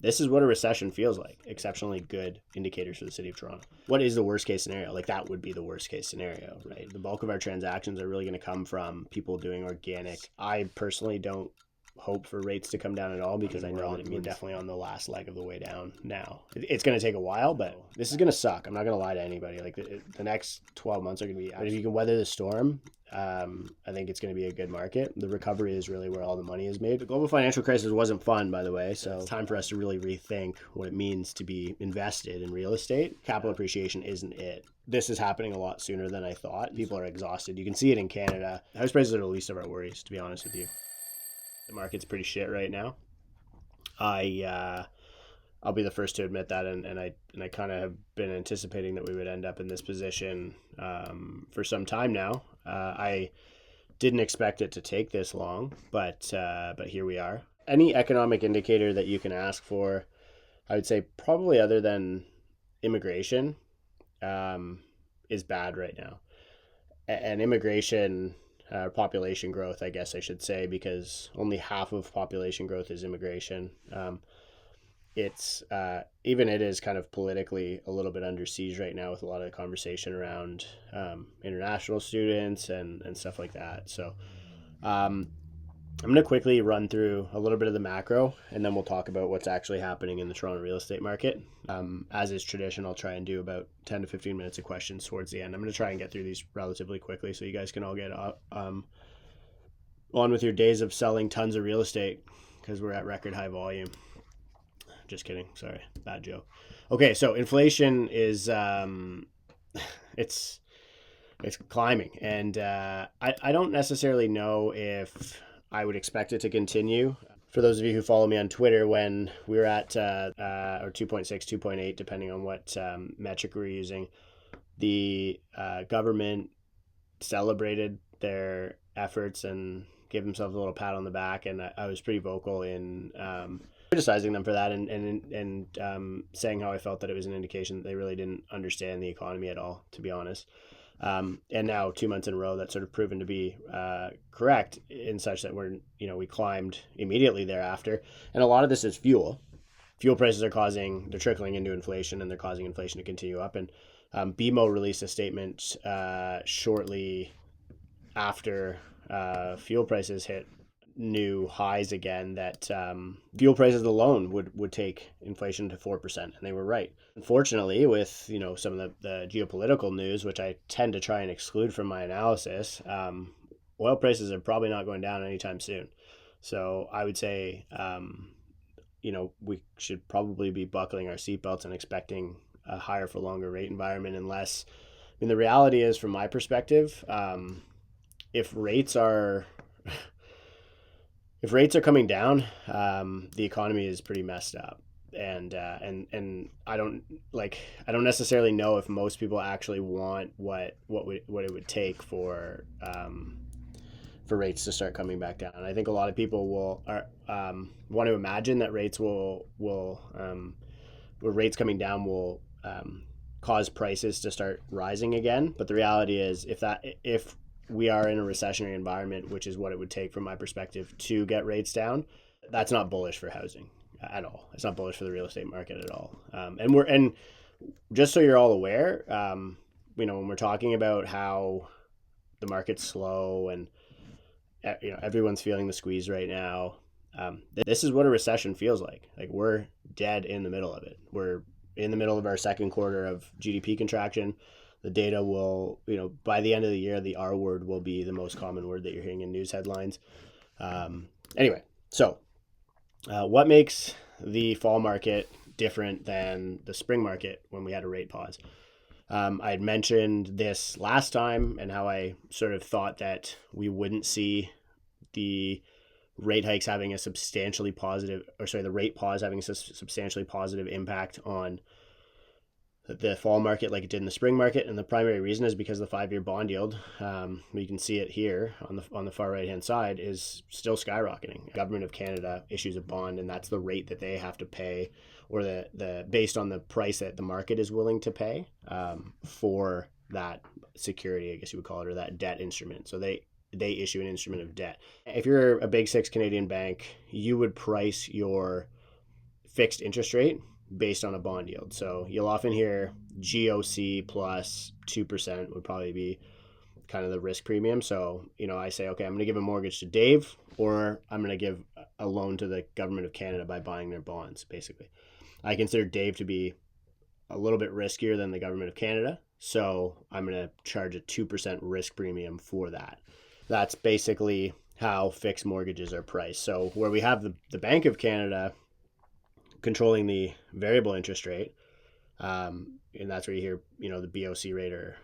This is what a recession feels like. Exceptionally good indicators for the city of Toronto. What is the worst case scenario? Like that would be the worst case scenario, right? The bulk of our transactions are really going to come from people doing organic. I personally don't hope for rates to come down at all because I know that we're definitely on the last leg of the way down now. It's going to take a while, but this is going to suck. I'm not going to lie to anybody. Like the next 12 months are going to be, but if you can weather the storm, I think it's going to be a good market. The recovery is really where all the money is made. The global financial crisis wasn't fun, by the way, so it's time for us to really rethink what it means to be invested in real estate. Capital appreciation isn't it. This is happening a lot sooner than I thought. People are exhausted. You can see it in Canada. House prices are the least of our worries, to be honest with you. The market's pretty shit right now. I'll be the first to admit that, and I kind of have been anticipating that we would end up in this position for some time now. I didn't expect it to take this long, but here we are. Any economic indicator that you can ask for, I would say probably other than immigration, is bad right now. And immigration, population growth, I guess I should say, because only half of population growth is immigration. It's even it is kind of politically a little bit under siege right now with a lot of the conversation around international students and stuff like that. So I'm going to quickly run through a little bit of the macro, and then we'll talk about what's actually happening in the Toronto real estate market. As is tradition, I'll try and do about 10 to 15 minutes of questions towards the end. I'm going to try and get through these relatively quickly so you guys can all get on with your days of selling tons of real estate because we're at record high volume. Just kidding. Sorry. Bad joke. Okay. So inflation is, it's climbing, and I don't necessarily know if I would expect it to continue. For those of you who follow me on Twitter, when we were at or 2.6, 2.8, depending on what metric we're using, the government celebrated their efforts and gave themselves a little pat on the back, and I was pretty vocal in criticizing them for that and saying how I felt that it was an indication that they really didn't understand the economy at all, to be honest. And now 2 months in a row, that's sort of proven to be correct in such that we climbed immediately thereafter. And a lot of this is fuel. Fuel prices they're trickling into inflation, and they're causing inflation to continue up. And BMO released a statement shortly after fuel prices hit new highs again that fuel prices alone would take inflation to 4%, and they were right. Unfortunately, with some of the geopolitical news, which I tend to try and exclude from my analysis, oil prices are probably not going down anytime soon. So I would say we should probably be buckling our seatbelts and expecting a higher for longer rate environment, unless the reality is, from my perspective, if rates are coming down, the economy is pretty messed up, and I don't necessarily know if most people actually want what it would take for rates to start coming back down. I think a lot of people want to imagine that rates will rates coming down will cause prices to start rising again. But the reality is, if we are in a recessionary environment, which is what it would take from my perspective to get rates down, that's not bullish for housing at all. It's not bullish for the real estate market at all. And just so you're all aware, when we're talking about how the market's slow and everyone's feeling the squeeze right now, this is what a recession feels like. Like, we're dead in the middle of it. We're in the middle of our second quarter of GDP contraction. The data will, by the end of the year, the R word will be the most common word that you're hearing in news headlines. Anyway, so what makes the fall market different than the spring market when we had a rate pause? I had mentioned this last time and how I sort of thought that we wouldn't see the rate hikes having a substantially positive, the rate pause having a substantially positive impact on the fall market like it did in the spring market. And the primary reason is because the 5-year bond yield, you can see it here on the far right hand side, is still skyrocketing. The Government of Canada issues a bond, and that's the rate that they have to pay, or the based on the price that the market is willing to pay for that security, I guess you would call it, or that debt instrument. So they issue an instrument of debt. If you're a big six Canadian bank, you would price your fixed interest rate based on a bond yield. So you'll often hear GOC plus 2% would probably be kind of the risk premium. So, I say, okay, I'm going to give a mortgage to Dave, or I'm going to give a loan to the government of Canada by buying their bonds, basically. I consider Dave to be a little bit riskier than the government of Canada. So I'm going to charge a 2% risk premium for that. That's basically how fixed mortgages are priced. So where we have the Bank of Canada controlling the variable interest rate, and that's where you hear, the BOC rate or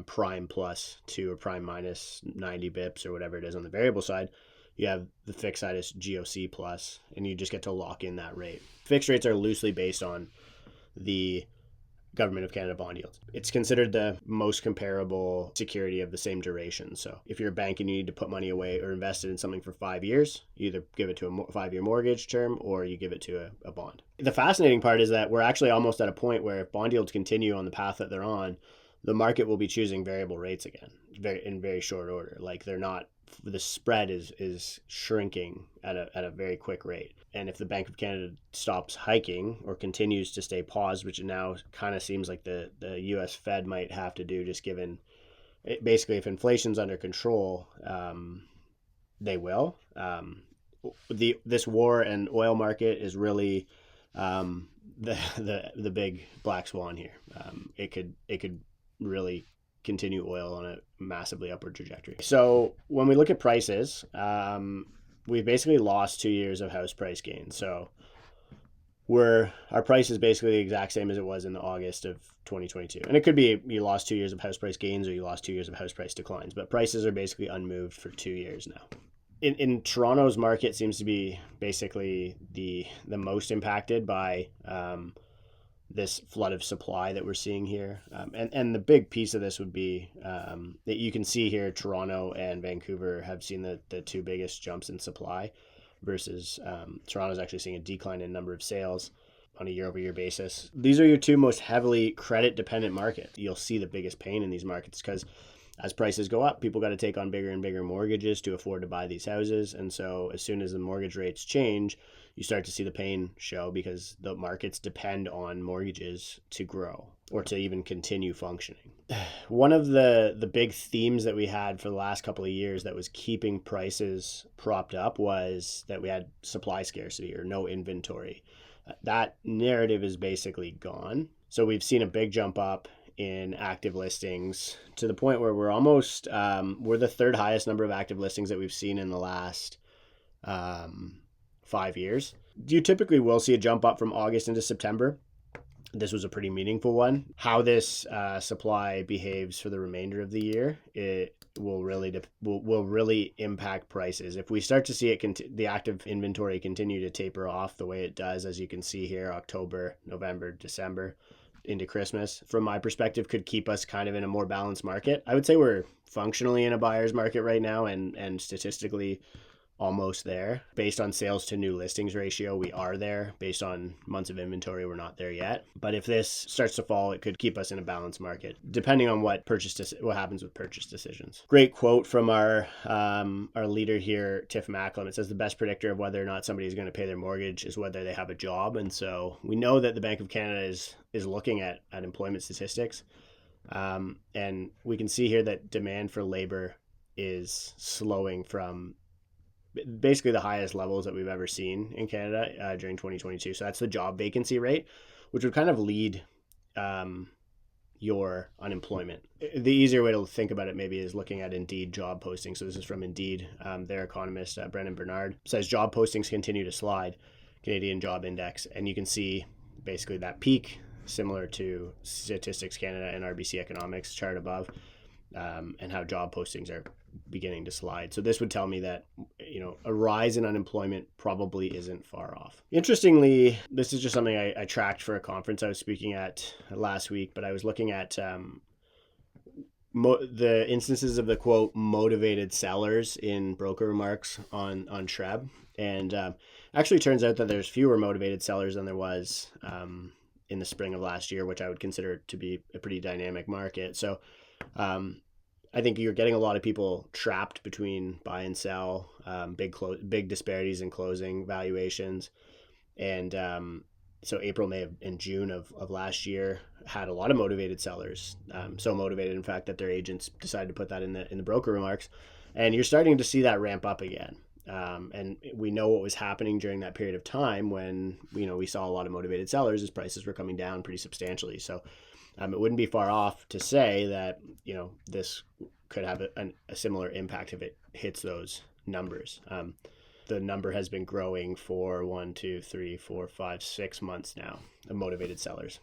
prime plus 2 or prime minus 90 bips or whatever it is on the variable side. You have the fixed side is GOC plus, and you just get to lock in that rate. Fixed rates are loosely based on the Government of Canada bond yields. It's considered the most comparable security of the same duration. So if you're a bank and you need to put money away or invest it in something for 5 years, you either give it to a 5-year mortgage term or you give it to a bond. The fascinating part is that we're actually almost at a point where if bond yields continue on the path that they're on, the market will be choosing variable rates again in very short order. Like the spread is shrinking at a very quick rate. And if the Bank of Canada stops hiking or continues to stay paused, which it now kind of seems like the US Fed might have to do, just given basically if inflation's under control, they will. This war and oil market is really the big black swan here. It could really continue oil on a massively upward trajectory. So when we look at prices, we've basically lost 2 years of house price gains. So our price is basically the exact same as it was in the August of 2022. And it could be you lost 2 years of house price gains or you lost 2 years of house price declines, but prices are basically unmoved for 2 years now. In Toronto's market seems to be basically the most impacted by this flood of supply that we're seeing here. And the big piece of this would be that you can see here, Toronto and Vancouver have seen the two biggest jumps in supply versus Toronto's actually seeing a decline in number of sales on a year-over-year basis. These are your two most heavily credit-dependent markets. You'll see the biggest pain in these markets because as prices go up, people got to take on bigger and bigger mortgages to afford to buy these houses. And so as soon as the mortgage rates change, you start to see the pain show because the markets depend on mortgages to grow or to even continue functioning. One of the big themes that we had for the last couple of years that was keeping prices propped up was that we had supply scarcity or no inventory. That narrative is basically gone. So we've seen a big jump up in active listings to the point where we're almost, we're the third highest number of active listings that we've seen in the last 5 years. You typically will see a jump up from August into September. This was a pretty meaningful one. How this supply behaves for the remainder of the year, it will really impact prices. If we start to see the active inventory continue to taper off the way it does, as you can see here, October, November, December, into Christmas, from my perspective, could keep us kind of in a more balanced market. I would say we're functionally in a buyer's market right now and statistically almost there. Based on sales to new listings ratio, we are there. Based on months of inventory, we're not there yet. But if this starts to fall, it could keep us in a balanced market, depending on what happens with purchase decisions. Great quote from our leader here, Tiff Macklem. It says the best predictor of whether or not somebody is going to pay their mortgage is whether they have a job. And so we know that the Bank of Canada is looking at employment statistics. And we can see here that demand for labor is slowing from basically the highest levels that we've ever seen in Canada during 2022. So that's the job vacancy rate, which would kind of lead your unemployment. The easier way to think about it maybe is looking at Indeed job postings. So this is from Indeed. Their economist, Brendan Bernard, says job postings continue to slide, Canadian Job Index. And you can see basically that peak, similar to Statistics Canada and RBC Economics chart above, and how job postings are beginning to slide. So this would tell me that, a rise in unemployment probably isn't far off. Interestingly, this is just something I tracked for a conference I was speaking at last week, but I was looking at the instances of the quote motivated sellers in broker remarks on Treb. And actually turns out that there's fewer motivated sellers than there was in the spring of last year, which I would consider to be a pretty dynamic market. So I think you're getting a lot of people trapped between buy and sell, big disparities in closing valuations. And so April, May, and June of last year had a lot of motivated sellers. So motivated, in fact, that their agents decided to put that in the broker remarks. And you're starting to see that ramp up again. And we know what was happening during that period of time when we saw a lot of motivated sellers as prices were coming down pretty substantially. So it wouldn't be far off to say that this could have a similar impact if it hits those numbers. The number has been growing for 1, 2, 3, 4, 5, 6 months now of motivated sellers.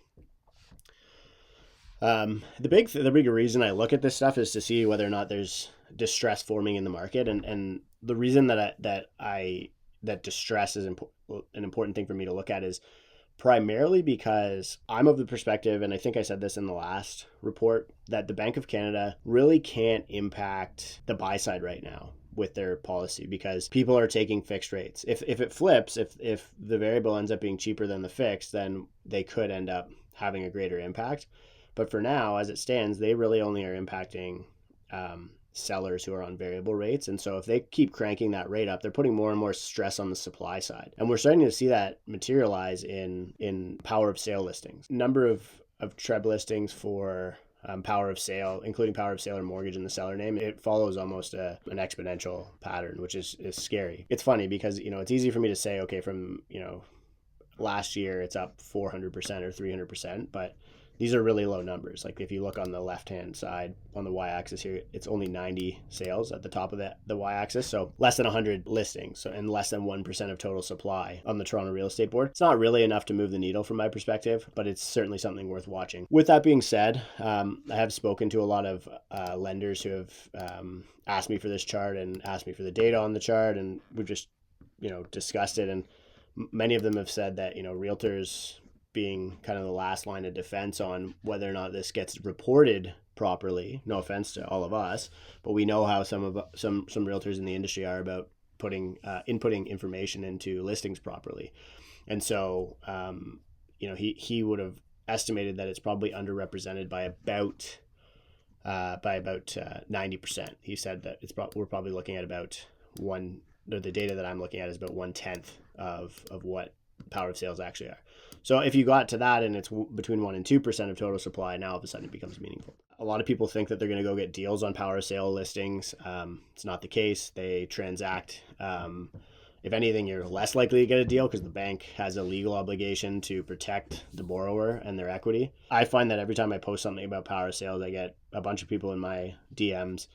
The bigger reason I look at this stuff is to see whether or not there's distress forming in the market, and the reason that distress is an important thing for me to look at is primarily because I'm of the perspective, and I think I said this in the last report, that the Bank of Canada really can't impact the buy side right now with their policy because people are taking fixed rates. If it flips, if the variable ends up being cheaper than the fixed, then they could end up having a greater impact. But for now, as it stands, they really only are impacting sellers who are on variable rates. And so if they keep cranking that rate up, they're putting more and more stress on the supply side. And we're starting to see that materialize in power of sale listings. Number of TREB listings for power of sale, including power of sale or mortgage in the seller name, it follows almost an exponential pattern, which is scary. It's funny because, it's easy for me to say, okay, from, last year it's up 400% or 300%, but these are really low numbers. Like if you look on the left-hand side on the y-axis here, it's only 90 sales at the top of the y-axis. So less than 100 listings, and less than 1% of total supply on the Toronto Real Estate Board. It's not really enough to move the needle from my perspective, but it's certainly something worth watching. With that being said, I have spoken to a lot of lenders who have asked me for this chart and asked me for the data on the chart, and we've just, discussed it. And many of them have said that, realtors being kind of the last line of defense on whether or not this gets reported properly. No offense to all of us, but we know how some realtors in the industry are about inputting information into listings properly. And so, he would have estimated that it's probably underrepresented by about 90%. He said that we're probably looking at about the data that I'm looking at is about 1/10 of what power of sales actually are. So if you got to that and it's between 1 and 2% of total supply, now all of a sudden it becomes meaningful. A lot of people think that they're going to go get deals on power of sale listings. It's not the case. They transact. If anything, you're less likely to get a deal because the bank has a legal obligation to protect the borrower and their equity. I find that every time I post something about power of sales, I get a bunch of people in my DMs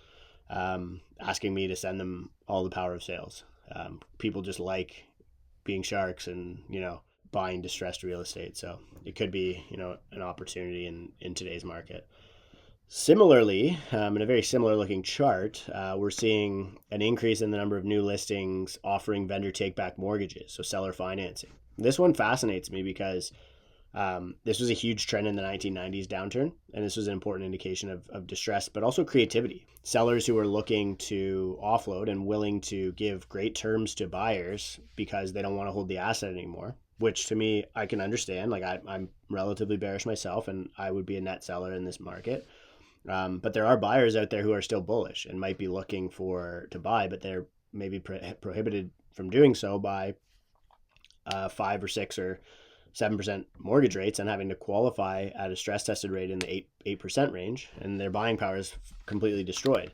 asking me to send them all the power of sales. People just like being sharks and, buying distressed real estate. So it could be, an opportunity in today's market. Similarly, in a very similar looking chart, we're seeing an increase in the number of new listings offering vendor take-back mortgages, so seller financing. This one fascinates me because this was a huge trend in the 1990s downturn, and this was an important indication of distress, but also creativity. Sellers who are looking to offload and willing to give great terms to buyers because they don't want to hold the asset anymore, which to me, I can understand. Like I'm relatively bearish myself, and I would be a net seller in this market. But there are buyers out there who are still bullish and might be looking to buy, but they're maybe prohibited from doing so by 5 or 6 or 7% mortgage rates and having to qualify at a stress tested rate in the 8% range, and their buying power is completely destroyed.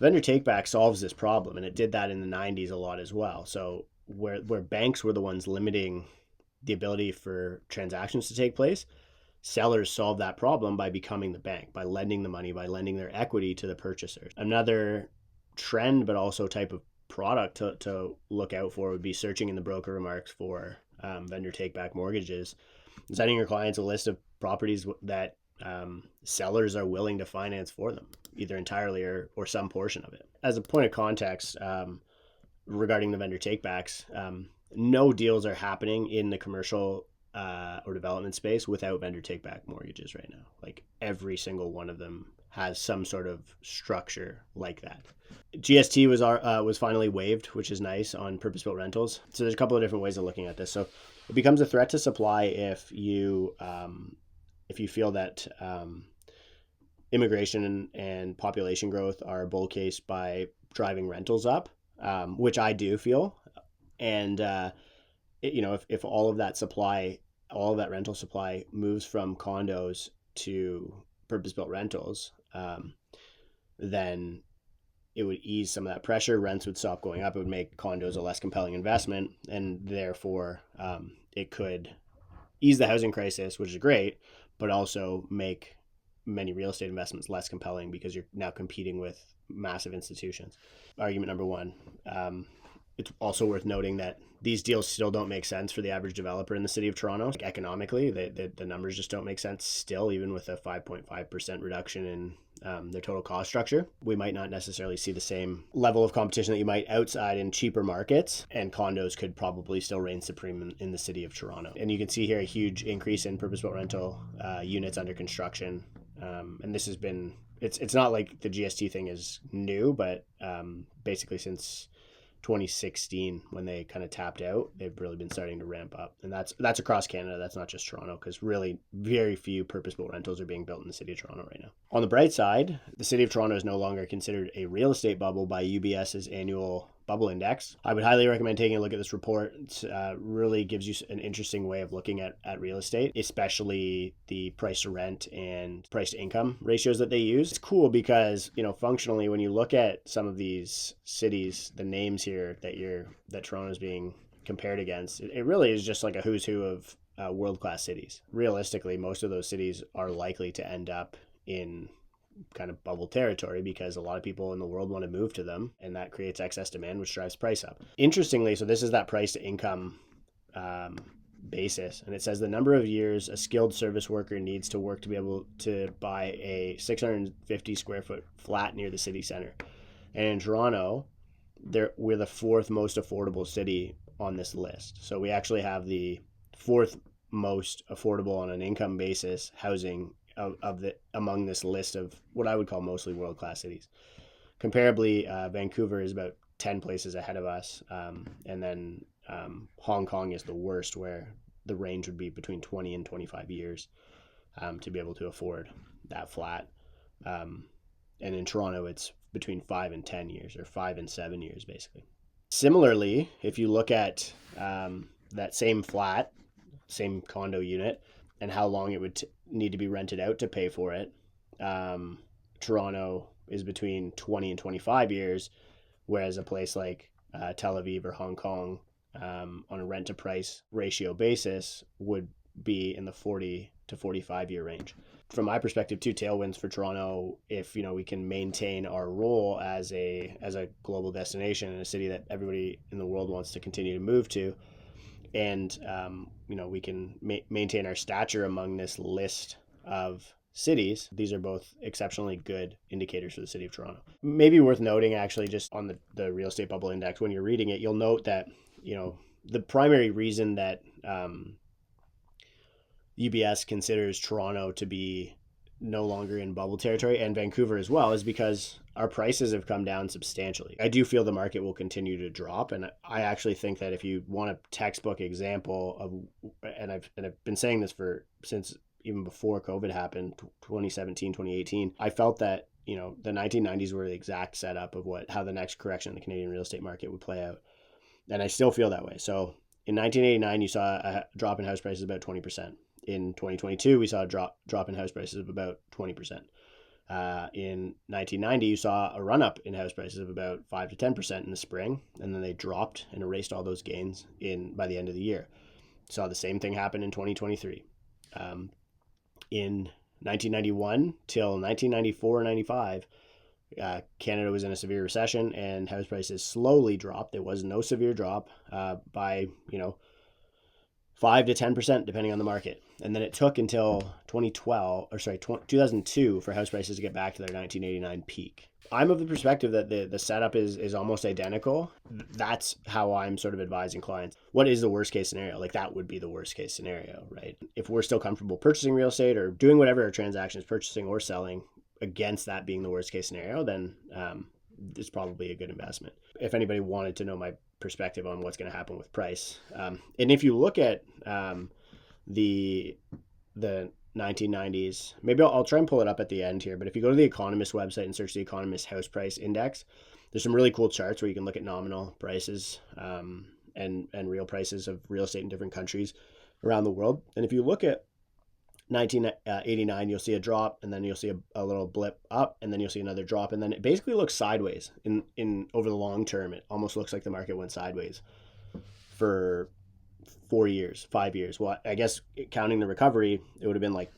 Vendor takeback solves this problem, and it did that in the 90s a lot as well. So where banks were the ones limiting the ability for transactions to take place, sellers solve that problem by becoming the bank, by lending the money, by lending their equity to the purchasers. Another trend, but also type of product to look out for would be searching in the broker remarks for vendor take-back mortgages, sending your clients a list of properties that sellers are willing to finance for them, either entirely or some portion of it. As a point of context, regarding the vendor takebacks, no deals are happening in the commercial or development space without vendor take-back mortgages right now. Like every single one of them has some sort of structure like that. GST was finally waived, which is nice on purpose-built rentals. So there's a couple of different ways of looking at this. So it becomes a threat to supply if you feel that immigration and population growth are a bull case by driving rentals up, which I do feel. And if all of that supply, all of that rental supply moves from condos to purpose-built rentals, then it would ease some of that pressure. Rents would stop going up. It would make condos a less compelling investment, and therefore it could ease the housing crisis, which is great, but also make many real estate investments less compelling because you're now competing with massive institutions. Argument number one. It's also worth noting that these deals still don't make sense for the average developer in the city of Toronto. Like economically, the numbers just don't make sense still, even with a 5.5% reduction in their total cost structure. We might not necessarily see the same level of competition that you might outside in cheaper markets, and condos could probably still reign supreme in the city of Toronto. And you can see here a huge increase in purpose-built rental units under construction. And this has been, it's not like the GST thing is new, but basically since 2016 when they kind of tapped out, they've really been starting to ramp up, and that's across Canada. That's not just Toronto, because really very few purpose-built rentals are being built in the city of Toronto right now. On the bright side, the city of Toronto is no longer considered a real estate bubble by UBS's annual bubble index. I would highly recommend taking a look at this report. It really gives you an interesting way of looking at real estate, especially the price to rent and price to income ratios that they use. It's cool because, functionally, when you look at some of these cities, the names here that Toronto is being compared against, it really is just like a who's who of world-class cities. Realistically, most of those cities are likely to end up in kind of bubble territory because a lot of people in the world want to move to them, and that creates excess demand, which drives price up. Interestingly, so this is that price to income basis, and it says the number of years a skilled service worker needs to work to be able to buy a 650 square foot flat near the city center. And in Toronto, we're the fourth most affordable city on this list. So we actually have the fourth most affordable on an income basis housing among this list of what I would call mostly world-class cities. Comparably, Vancouver is about 10 places ahead of us, and then Hong Kong is the worst, where the range would be between 20 and 25 years to be able to afford that flat. And in Toronto, it's between 5 and 10 years, or 5 and 7 years, basically. Similarly, if you look at that same flat, same condo unit, and how long it would need to be rented out to pay for it, Toronto is between 20 and 25 years, whereas a place like Tel Aviv or Hong Kong, on a rent to price ratio basis, would be in the 40 to 45 year range. From my perspective, two tailwinds for Toronto if we can maintain our role as a global destination in a city that everybody in the world wants to continue to move to, and we can maintain our stature among this list of cities. These are both exceptionally good indicators for the city of Toronto. Maybe worth noting, actually, just on the real estate bubble index, when you're reading it, you'll note that the primary reason that UBS considers Toronto to be no longer in bubble territory, and Vancouver as well, is because our prices have come down substantially. I do feel the market will continue to drop, and I actually think that if you want a textbook example of, and I've been saying this since even before COVID happened, 2017, 2018, I felt that the 1990s were the exact setup of how the next correction in the Canadian real estate market would play out, and I still feel that way. So in 1989, you saw a drop in house prices about 20%. In 2022, we saw a drop in house prices of about 20%. In 1990, you saw a run-up in house prices of about 5 to 10% in the spring, and then they dropped and erased all those gains by the end of the year. Saw the same thing happen in 2023. In 1991 till 1994 or 95, Canada was in a severe recession, and house prices slowly dropped. There was no severe drop by 5 to 10%, depending on the market. And then it took until 2002 for house prices to get back to their 1989 peak. I'm of the perspective that the setup is almost identical. That's how I'm sort of advising clients. What is the worst case scenario? Like, that would be the worst case scenario, right? If we're still comfortable purchasing real estate or doing whatever our transaction is, purchasing or selling, against that being the worst case scenario, then it's probably a good investment. If anybody wanted to know my perspective on what's going to happen with price, and if you look at the 1990s, maybe I'll try and pull it up at the end here, but if you go to the Economist website and search the Economist House Price Index, there's some really cool charts where you can look at nominal prices and real prices of real estate in different countries around the world. And if you look at 1989, you'll see a drop, and then you'll see a little blip up, and then you'll see another drop, and then it basically looks sideways in over the long term. It almost looks like the market went sideways for 4 years, 5 years. Well, I guess counting the recovery, it would have been like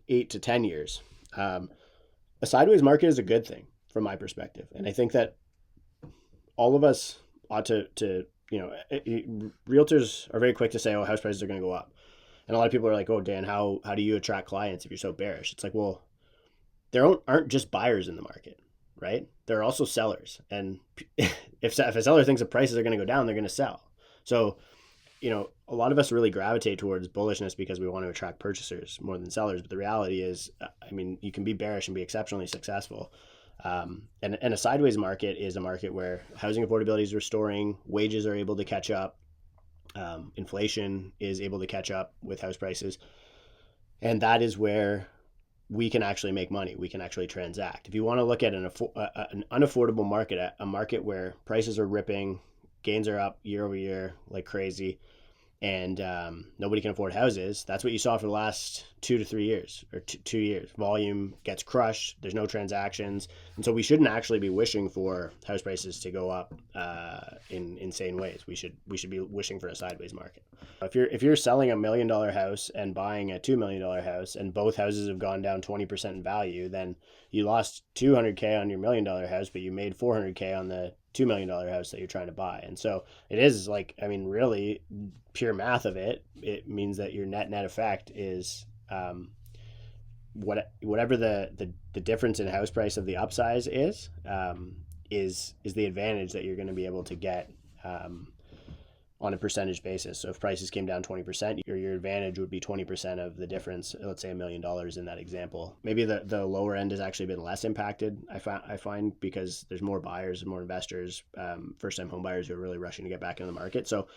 8 to 10 years. A sideways market is a good thing from my perspective, and I think that all of us ought to realtors are very quick to say, oh, house prices are going to go up. And a lot of people are like, oh, Dan, how do you attract clients if you're so bearish? It's like, well, there aren't just buyers in the market, right? There are also sellers. And if a seller thinks the prices are going to go down, they're going to sell. So, a lot of us really gravitate towards bullishness because we want to attract purchasers more than sellers. But the reality is, you can be bearish and be exceptionally successful. And a sideways market is a market where housing affordability is restoring, wages are able to catch up, inflation is able to catch up with house prices. And that is where we can actually make money. We can actually transact. If you want to look at an unaffordable market, a market where prices are ripping, gains are up year over year like crazy, and nobody can afford houses, that's what you saw for the last 2 to 3 years, or 2 years. Volume gets crushed. There's no transactions. And so we shouldn't actually be wishing for house prices to go up in insane ways. We should be wishing for a sideways market. If you're selling $1 million house and buying a $2 million house, and both houses have gone down 20% in value, then you lost $200K on your $1 million house, but you made $400K on the $2 million house that you're trying to buy. And so it is really pure math of it. It means that your net effect is whatever the difference in house price of the upsize is the advantage that you're going to be able to get on a percentage basis. So if prices came down 20%, your advantage would be 20% of the difference, let's say $1 million in that example. Maybe the lower end has actually been less impacted, I find, because there's more buyers and more investors, first-time home buyers who are really rushing to get back into the market. So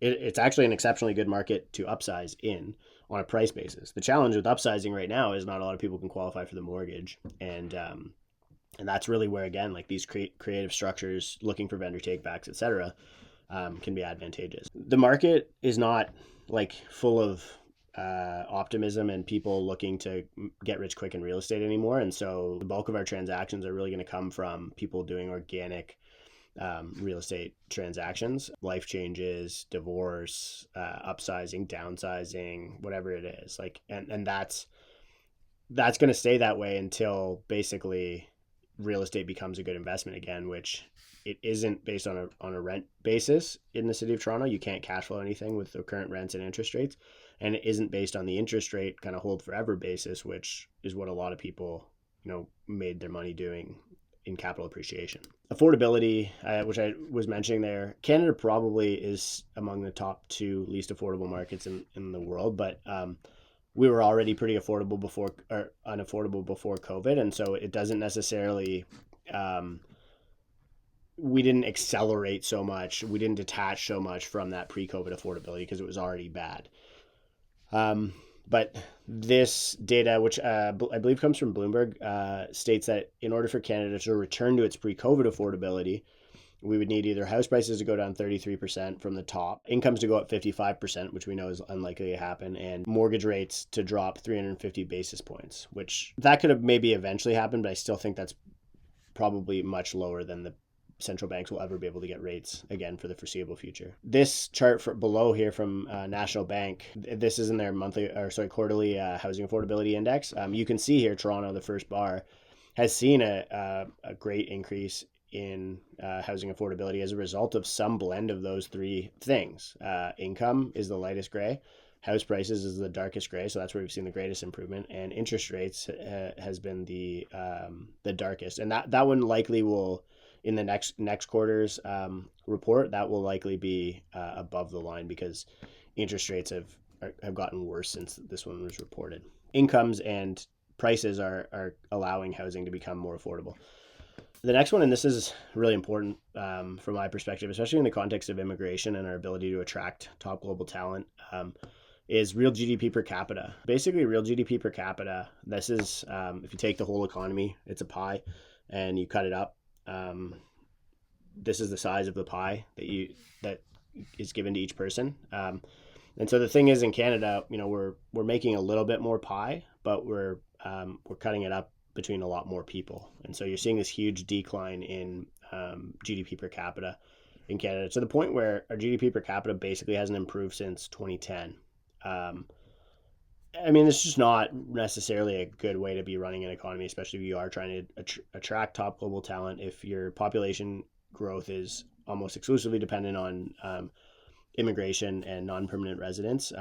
it's actually an exceptionally good market to upsize in on a price basis. The challenge with upsizing right now is not a lot of people can qualify for the mortgage. And that's really where, again, like these creative structures, looking for vendor takebacks, et cetera, can be advantageous. The market is not like full of optimism and people looking to get rich quick in real estate anymore. And so the bulk of our transactions are really going to come from people doing organic real estate transactions, life changes, divorce, upsizing, downsizing, whatever it is. And that's going to stay that way until basically real estate becomes a good investment again, which it isn't based on a rent basis in the city of Toronto. You can't cash flow anything with the current rents and interest rates. And it isn't based on the interest rate kind of hold forever basis, which is what a lot of people, made their money doing in capital appreciation. Affordability, which I was mentioning there, Canada probably is among the top 2 least affordable markets in the world, but we were already pretty unaffordable before COVID. And so it doesn't necessarily, we didn't accelerate so much. We didn't detach so much from that pre-COVID affordability because it was already bad. But this data, which I believe comes from Bloomberg, states that in order for Canada to return to its pre-COVID affordability, we would need either house prices to go down 33% from the top, incomes to go up 55%, which we know is unlikely to happen, and mortgage rates to drop 350 basis points, which that could have maybe eventually happened, but I still think that's probably much lower than the central banks will ever be able to get rates again for the foreseeable future. This chart below here from National Bank, this is in their quarterly housing affordability index. You can see here Toronto, the first bar, has seen a great increase in housing affordability as a result of some blend of those 3 things. Income is the lightest gray, house prices is the darkest gray, so that's where we've seen the greatest improvement, and interest rates has been the darkest. And that one likely will, in the next quarter's report, that will likely be above the line because interest rates have gotten worse since this one was reported. Incomes and prices are allowing housing to become more affordable. The next one, and this is really important from my perspective, especially in the context of immigration and our ability to attract top global talent, is real GDP per capita. Basically, real GDP per capita, this is, if you take the whole economy, it's a pie, and you cut it up. This is the size of the pie that is given to each person. And so the thing is, in Canada, we're making a little bit more pie, but we're cutting it up between a lot more people. And so you're seeing this huge decline in GDP per capita in Canada, to the point where our GDP per capita basically hasn't improved since 2010. I mean, it's just not necessarily a good way to be running an economy, especially if you are trying to attract top global talent. If your population growth is almost exclusively dependent on immigration and non-permanent residents,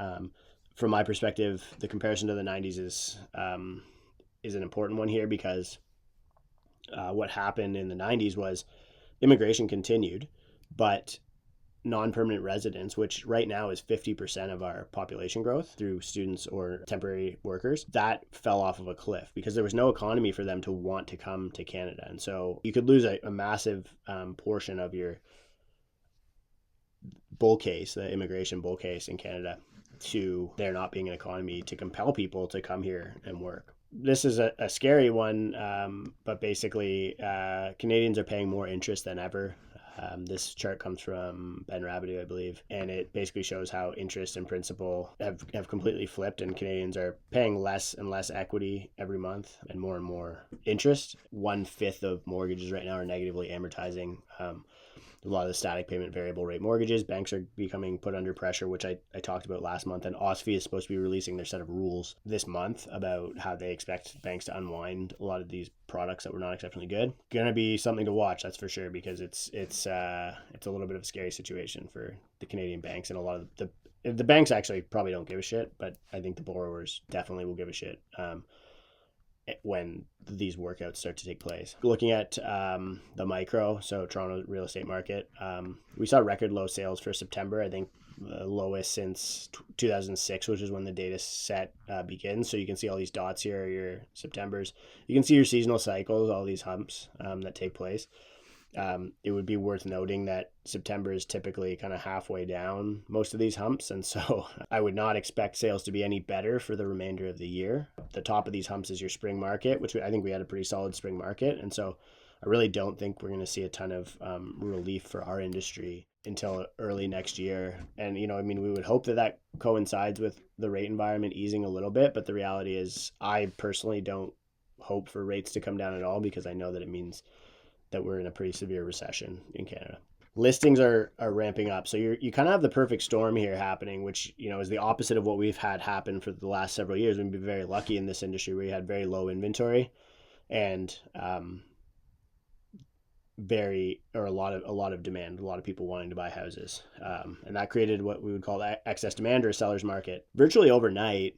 from my perspective, the comparison to the 90s is an important one here, because what happened in the 90s was immigration continued, but non-permanent residents, which right now is 50% of our population growth through students or temporary workers, that fell off of a cliff because there was no economy for them to want to come to Canada. And so you could lose a massive portion of your bull case, the immigration bull case in Canada, to there not being an economy to compel people to come here and work. This is a scary one, but basically Canadians are paying more interest than ever. This chart comes from Ben Rabideau, I believe, and it basically shows how interest and principal have completely flipped, and Canadians are paying less and less equity every month and more interest. 1/5 of mortgages right now are negatively amortizing. A lot of the static payment variable rate mortgages, banks are becoming put under pressure, which I talked about last month. And OSFI is supposed to be releasing their set of rules this month about how they expect banks to unwind a lot of these products that were not exceptionally good. Gonna be something to watch, that's for sure, because it's a little bit of a scary situation for the Canadian banks, and a lot of the banks actually probably don't give a shit, but I think the borrowers definitely will give a shit when these workouts start to take place. Looking at the micro, so Toronto real estate market, we saw record low sales for September. I think the lowest since 2006, which is when the data set begins. So you can see all these dots here are your Septembers. You can see your seasonal cycles, all these humps that take place. It would be worth noting that September is typically kind of halfway down most of these humps, and so I would not expect sales to be any better for the remainder of the year. The top of these humps is your spring market, which I think we had a pretty solid spring market, and so I really don't think we're going to see a ton of relief for our industry until early next year. And I mean, we would hope that coincides with the rate environment easing a little bit, but the reality is I personally don't hope for rates to come down at all, because I know that it means that we're in a pretty severe recession in Canada. Listings are ramping up. So you kind of have the perfect storm here happening, which, is the opposite of what we've had happen for the last several years. We've been very lucky in this industry where we had very low inventory and a lot of demand, a lot of people wanting to buy houses. And that created what we would call excess demand, or a seller's market. Virtually overnight,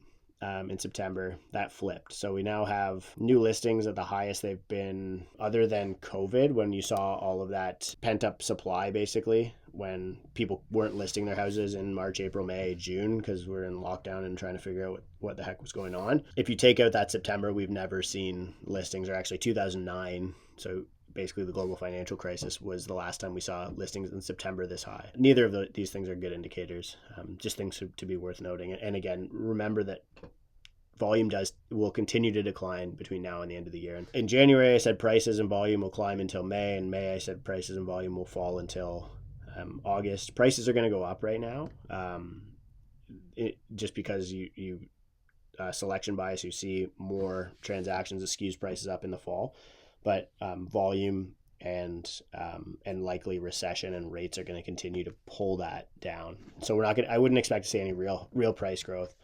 in September, that flipped. So we now have new listings at the highest they've been other than COVID, when you saw all of that pent up supply, basically, when people weren't listing their houses in March, April, May, June, because we're in lockdown and trying to figure out what the heck was going on. If you take out that September, we've never seen listings, or actually 2009. So basically the global financial crisis was the last time we saw listings in September this high. Neither of these things are good indicators, just things to be worth noting. And again, remember that volume will continue to decline between now and the end of the year. In January, I said prices and volume will climb until May. In May, I said prices and volume will fall until August. Prices are going to go up right now, just because you selection bias, you see more transactions, it skews prices up in the fall. But volume and likely recession and rates are going to continue to pull that down. So I wouldn't expect to see any real price growth.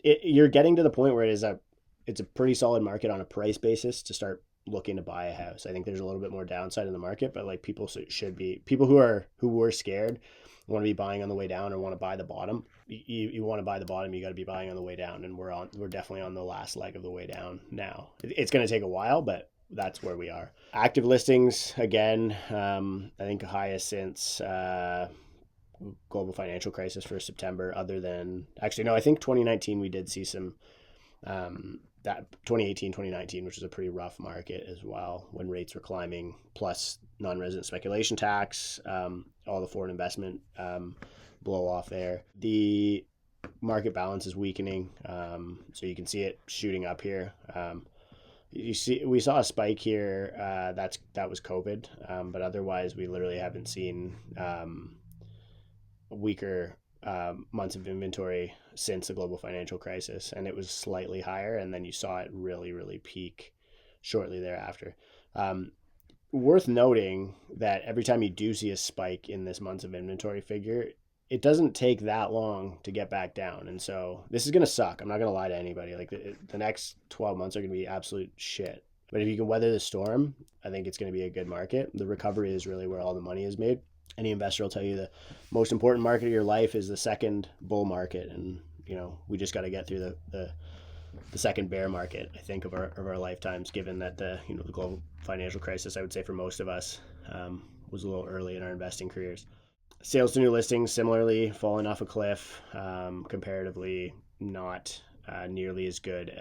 You're getting to the point where it's a pretty solid market on a price basis to start looking to buy a house. I think there's a little bit more downside in the market, but like people who were scared want to be buying on the way down or want to buy the bottom. You want to buy the bottom, you got to be buying on the way down, and we're definitely on the last leg of the way down now. It's going to take a while, but that's where we are. Active listings, again, I think highest since global financial crisis for September, other than, actually, no, I think 2019 we did see some, that 2018, 2019, which was a pretty rough market as well, when rates were climbing, plus non-resident speculation tax, all the foreign investment blow off there. The market balance is weakening, so you can see it shooting up here. We saw a spike here. That was COVID, but otherwise we literally haven't seen weaker months of inventory since the global financial crisis, and it was slightly higher, and then you saw it really, really peak shortly thereafter. Worth noting that every time you do see a spike in this months of inventory figure, it doesn't take that long to get back down. And so this is going to suck. I'm not going to lie to anybody. Like the next 12 months are going to be absolute shit. But if you can weather the storm, I think it's going to be a good market. The recovery is really where all the money is made. Any investor will tell you the most important market of your life is the second bull market. And, we just got to get through the second bear market, I think, of our lifetimes, given that the global financial crisis, I would say for most of us, was a little early in our investing careers. Sales to new listings, similarly, falling off a cliff, comparatively not nearly as good.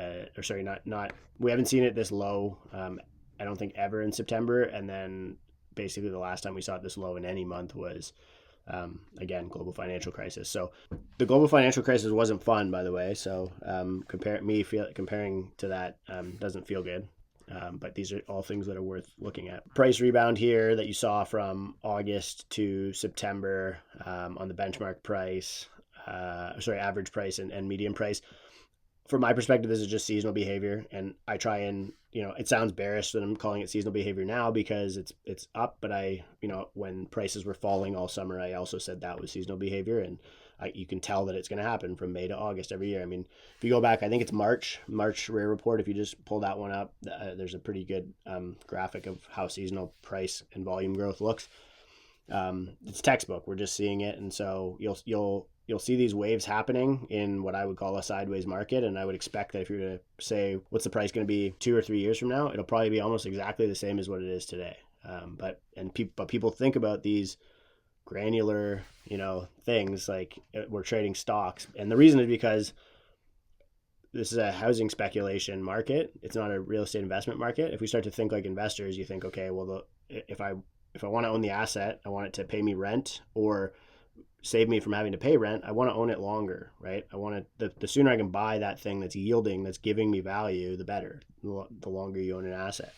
Not we haven't seen it this low, I don't think, ever in September. And then basically the last time we saw it this low in any month was, again, global financial crisis. So the global financial crisis wasn't fun, by the way. So comparing to that doesn't feel good. But these are all things that are worth looking at. Price rebound here that you saw from August to September on the benchmark price, average price and median price. From my perspective, this is just seasonal behavior. And I try and, it sounds bearish that I'm calling it seasonal behavior now because it's up. But when prices were falling all summer, I also said that was seasonal behavior. And you can tell that it's going to happen from May to August every year. I mean, if you go back, I think it's March rare report. If you just pull that one up, there's a pretty good graphic of how seasonal price and volume growth looks. It's textbook. We're just seeing it. And so you'll see these waves happening in what I would call a sideways market. And I would expect that if you're going to say, what's the price going to be 2 or 3 years from now, it'll probably be almost exactly the same as what it is today. But people think about these granular, things like we're trading stocks. And the reason is because this is a housing speculation market. It's not a real estate investment market. If we start to think like investors, you think, okay, well, if I want to own the asset, I want it to pay me rent or save me from having to pay rent. I want to own it longer, right? I want to, the sooner I can buy that thing that's yielding, that's giving me value, the better, the longer you own an asset.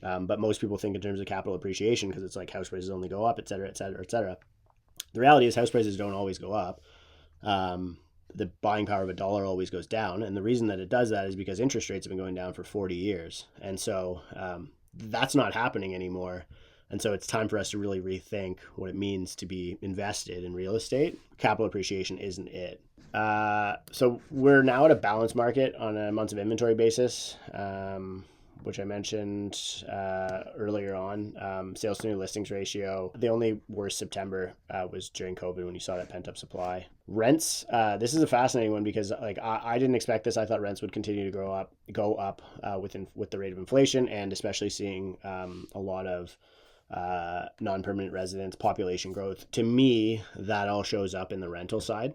But most people think in terms of capital appreciation because it's like house prices only go up, et cetera, et cetera, et cetera. The reality is house prices don't always go up. The buying power of a dollar always goes down. And the reason that it does that is because interest rates have been going down for 40 years. And so that's not happening anymore. And so it's time for us to really rethink what it means to be invested in real estate. Capital appreciation isn't it. So we're now at a balanced market on a months of inventory basis, which I mentioned earlier on. Sales to new listings ratio. The only worst September was during COVID when you saw that pent up supply. Rents. This is a fascinating one because I didn't expect this. I thought rents would continue to go up with the rate of inflation, and especially seeing a lot of non-permanent residents, population growth. To me, that all shows up in the rental side,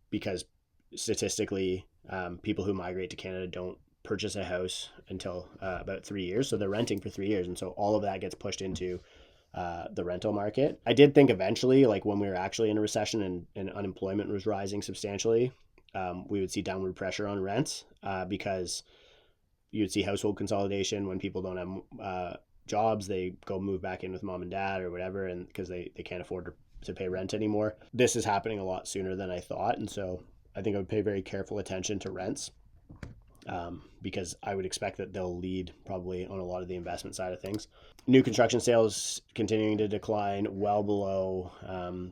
because statistically, people who migrate to Canada don't purchase a house until about 3 years. So they're renting for 3 years. And so all of that gets pushed into the rental market. I did think eventually, like when we were actually in a recession and unemployment was rising substantially, we would see downward pressure on rents because you'd see household consolidation. When people don't have jobs, they go move back in with mom and dad or whatever, and because they can't afford to pay rent anymore. This is happening a lot sooner than I thought. And so I think I would pay very careful attention to rents. Because I would expect that they'll lead probably on a lot of the investment side of things. New construction sales continuing to decline well below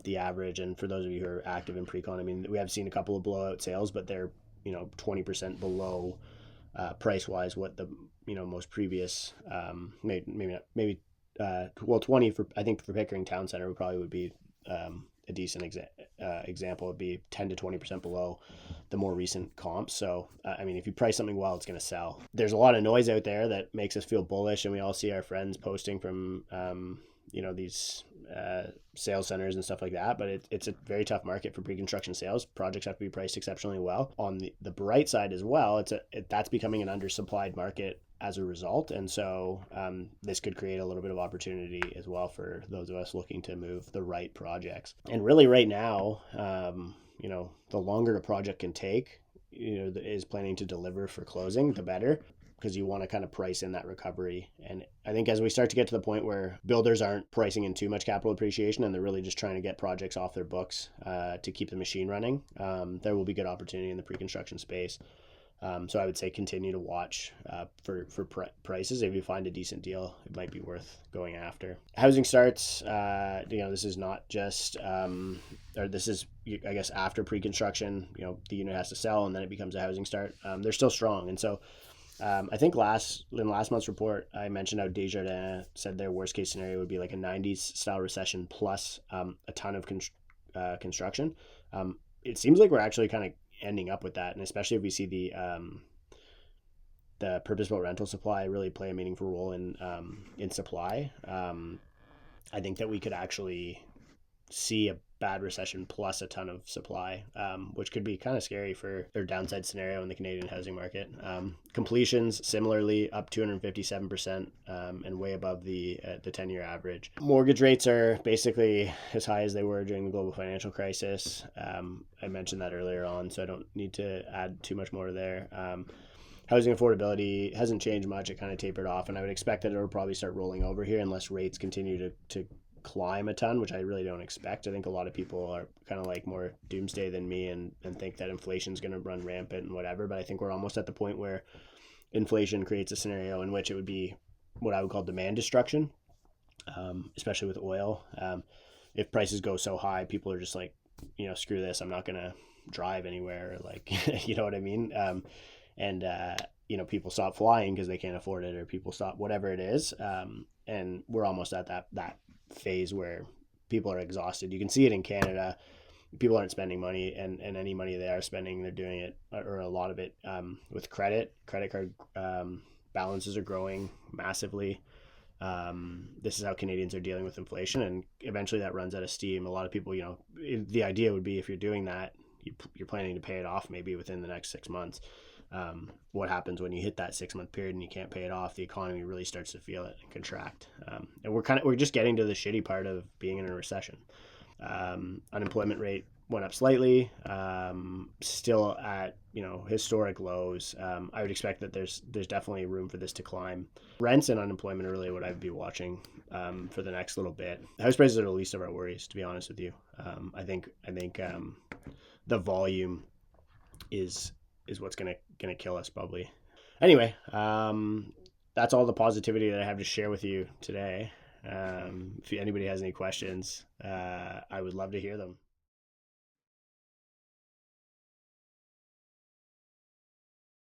the average. And for those of you who are active in pre-con, I mean, we have seen a couple of blowout sales, but they're 20% below price-wise what the most previous maybe 20 for, I think, for Pickering Town Center would be a decent example. Would be 10 to 20% below the more recent comps. So I mean, if you price something well, it's going to sell. There's a lot of noise out there that makes us feel bullish, and we all see our friends posting from these sales centers and stuff like that, but it's a very tough market for pre-construction sales. Projects have to be priced exceptionally well. On the bright side as well, that's becoming an undersupplied market as a result, and so this could create a little bit of opportunity as well for those of us looking to move the right projects. And really right now, the longer a project can take, is planning to deliver for closing, the better. because you want to kind of price in that recovery. And I think as we start to get to the point where builders aren't pricing in too much capital appreciation and they're really just trying to get projects off their books to keep the machine running, there will be good opportunity in the pre-construction space. So I would say continue to watch for prices. If you find a decent deal, it might be worth going after. Housing starts, this is not just, or this is, I guess, after pre-construction, the unit has to sell and then it becomes a housing start. They're still strong. And so I think in last month's report, I mentioned how Desjardins said their worst case scenario would be like a 90s style recession plus a ton of construction. It seems like we're actually kind of ending up with that, and especially if we see the purpose-built rental supply really play a meaningful role in supply. I think that we could actually see a bad recession plus a ton of supply, which could be kind of scary for their downside scenario in the Canadian housing market. Completions similarly up 257% and way above the 10-year average. Mortgage rates are basically as high as they were during the global financial crisis. I mentioned that earlier on, so I don't need to add too much more there. Housing affordability hasn't changed much. It kind of tapered off, and I would expect that it'll probably start rolling over here unless rates continue to climb a ton, which I really don't expect. I think a lot of people are kind of like more doomsday than me and think that inflation is going to run rampant and whatever, but I think we're almost at the point where inflation creates a scenario in which it would be what I would call demand destruction, especially with oil. If prices go so high, people are just like, screw this, I'm not going to drive anywhere, like, you know what I mean? People stop flying because they can't afford it, or people stop whatever it is. And we're almost at that phase where people are exhausted. You can see it in Canada. People aren't spending money, and any money they are spending, they're doing it, or a lot of it, with credit card balances are growing massively. This is how Canadians are dealing with inflation, and eventually that runs out of steam. A lot of people, the idea would be, if you're doing that, you're planning to pay it off maybe within the next 6 months. What happens when you hit that 6-month period and you can't pay it off? The economy really starts to feel it and contract. And we're just getting to the shitty part of being in a recession. Unemployment rate went up slightly, still at historic lows. I would expect that there's definitely room for this to climb. Rents and unemployment are really what I'd be watching for the next little bit. House prices are the least of our worries, to be honest with you. I think the volume is what's gonna kill us probably. Anyway, that's all the positivity that I have to share with you today. If anybody has any questions, I would love to hear them.